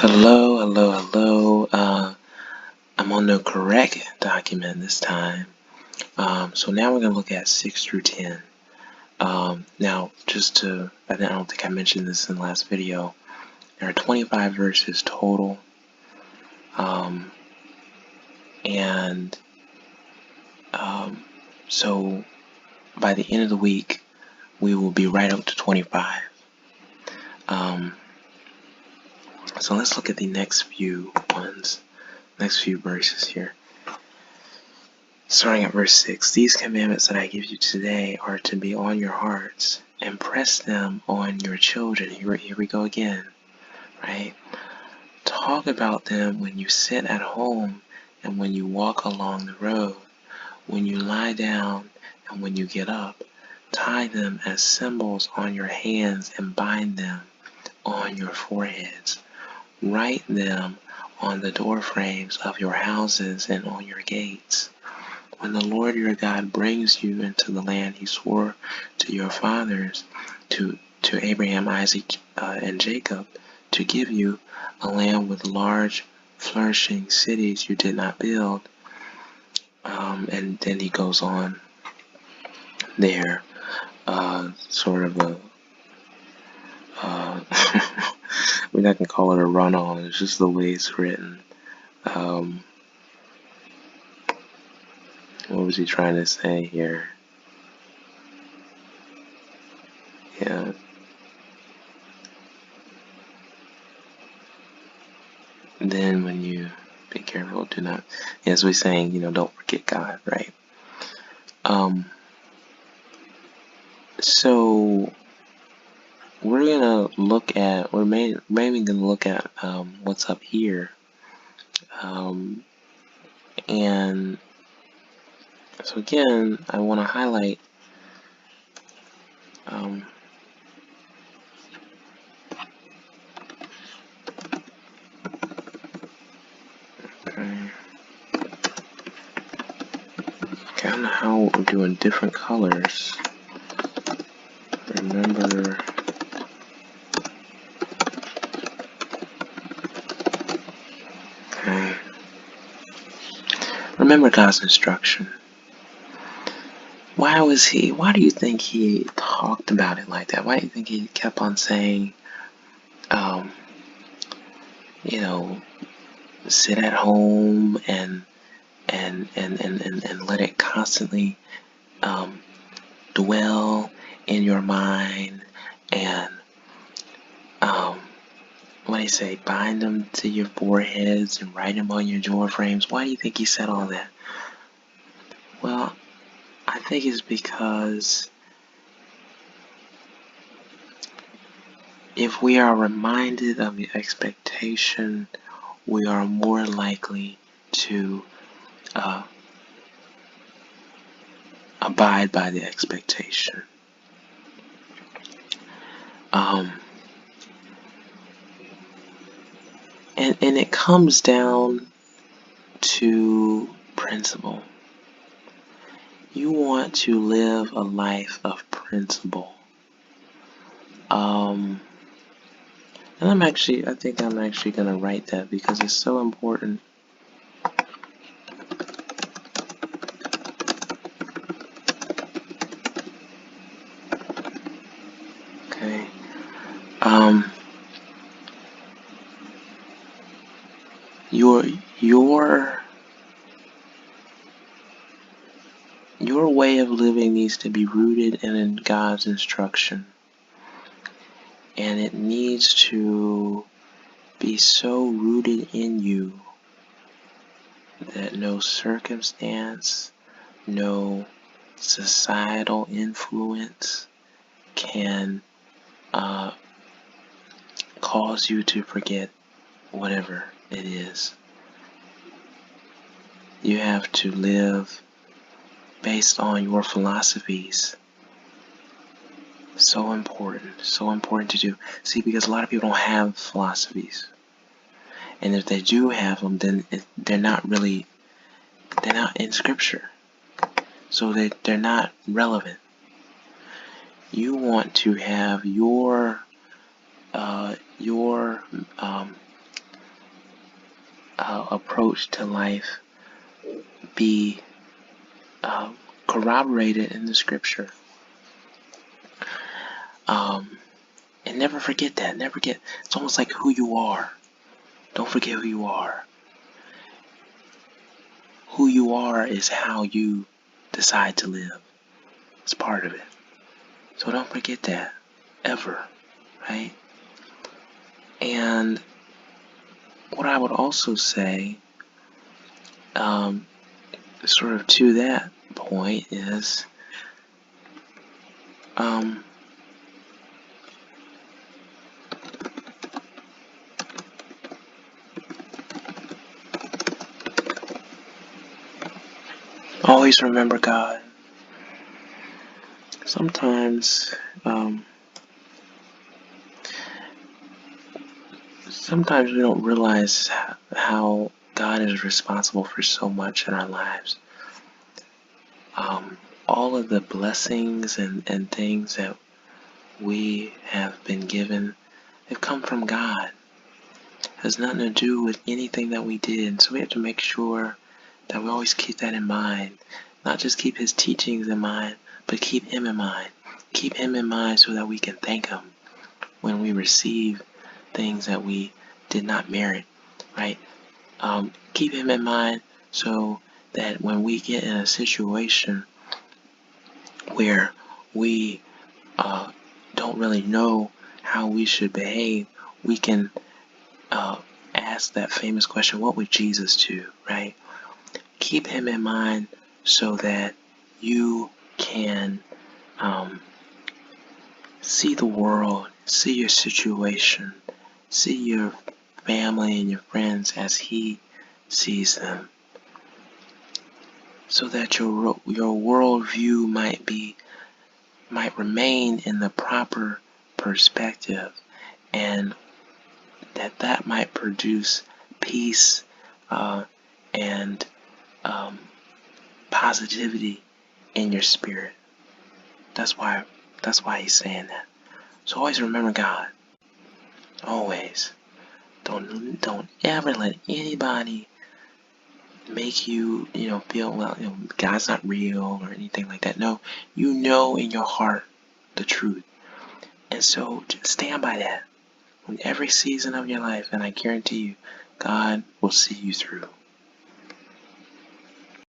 Hello. I'm on the correct document this time. So now we're going to look at 6 through 10. Now, I don't think I mentioned this in the last video. There are 25 verses total. So by the end of the week, we will be right up to 25. So let's look at the next few verses here. Starting at verse 6, these commandments that I give you today are to be on your hearts, and press them on your children. Here we go again, right? Talk about them when you sit at home and when you walk along the road, when you lie down and when you get up. Tie them as symbols on your hands and bind them on your foreheads. Write them on the door frames of your houses and on your gates. When the Lord your God brings you into the land he swore to your fathers, to Abraham, Isaac, and Jacob, to give you a land with large, flourishing cities you did not build. And then he goes on there, sort of a, we're not going to call it a run-on, it's just the way it's written. What was he trying to say here? Yeah. Then when you be careful, do not, as we're saying, don't forget God, right? So we're gonna look at, maybe gonna look at what's up here, and so again, I want to highlight I don't know how we're doing different colors. Remember, remember God's instruction. Why do you think he talked about it like that? Why do you think he kept on saying, sit at home and let it constantly dwell in your mind, and what do you say, bind them to your foreheads and write them on your door frames? Why do you think he said all that? Well, I think it's because if we are reminded of the expectation, we are more likely to abide by the expectation. And it comes down to principle. You want to live a life of principle. And I think I'm actually going to write that because it's so important. Okay. Your way of living needs to be rooted in God's instruction. And it needs to be so rooted in you that no circumstance, no societal influence can cause you to forget whatever it is. You have to live based on your philosophies. So important to do. See, because a lot of people don't have philosophies. And if they do have them, then they're not in scripture. So they're not relevant. You want to have your approach to life be corroborated in the scripture. And never forget that. Never forget. It's almost like who you are. Don't forget who you are. Who you are is how you decide to live. It's part of it. So don't forget that. Ever. Right? And what I would also say, sort of to that point, is always remember God. Sometimes we don't realize how God is responsible for so much in our lives. All of the blessings and things that we have been given have come from God. It has nothing to do with anything that we did. So we have to make sure that we always keep that in mind. Not just keep His teachings in mind, but keep Him in mind. Keep Him in mind so that we can thank Him when we receive things that we did not merit, right? Keep Him in mind so that when we get in a situation where we don't really know how we should behave, we can ask that famous question, what would Jesus do, right? Keep Him in mind so that you can see the world, see your situation, see your family and your friends as He sees them, so that your worldview might remain in the proper perspective, and that might produce peace and positivity in your spirit. That's why He's saying that. So always remember God. Always. Don't ever let anybody make you feel, well, God's not real or anything like that. No, you know in your heart the truth. And so just stand by that in every season of your life, and I guarantee you, God will see you through.